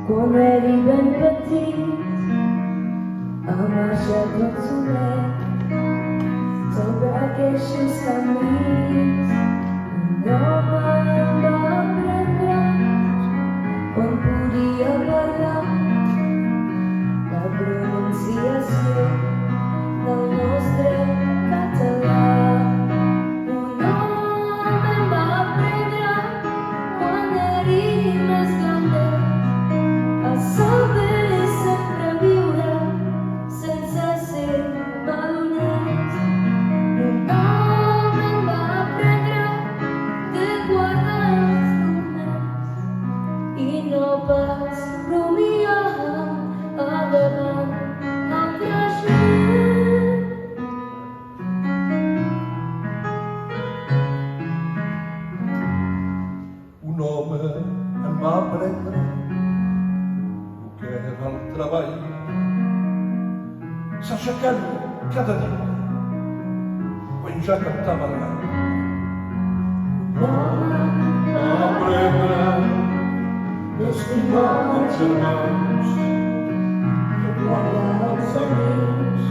Quan eri ben petit, amb marxa tot solet, sobre aquells camins, un home em va prendre quan podia parlar la pronunciació del nostre català. Un home em va prendre quan eri més grandet a saber sempre viure sense ser malhonest. Un home em va aprendre de guardar els documents i no pas rumiar a davant altra gent. Un home em va aprendre el que era el treball, s'aixecant cada dia quan ja cantava el gall. Un home Va aprendre d'estimar els germans, de guardar els amics,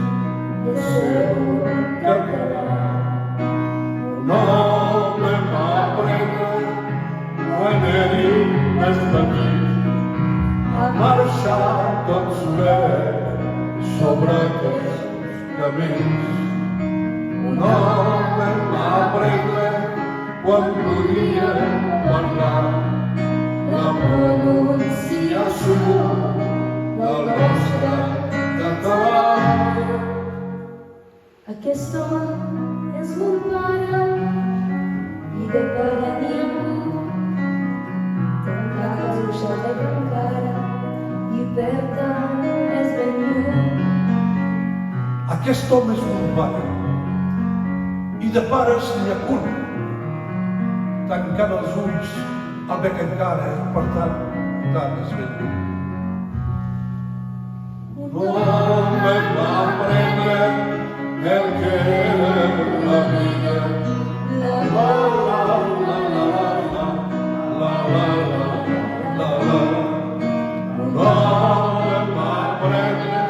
de ser un català. un home em va aprendre quan eri més petit a marxar tot solet sobre aquests camins. Un home em va aprendre quan podia parlar la pronunciació del nostre català. Aquest home és mon pare i de pare n'hi ha un. Tancar els ulls ja veig encara i per tant és ben lluny. Aquest home és mon pare i de pares n'hi ha un. Tancant els ulls el bec encara, per tant és ben lluny. Un home em va aprendre el que era la vida. La La la la la la la la la la. Un home em va aprendre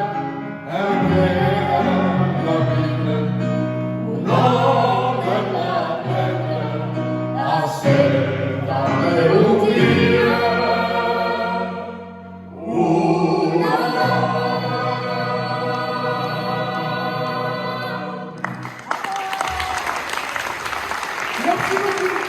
el que era la vida. Un home em va aprendre a ser també un dia. Merci beaucoup.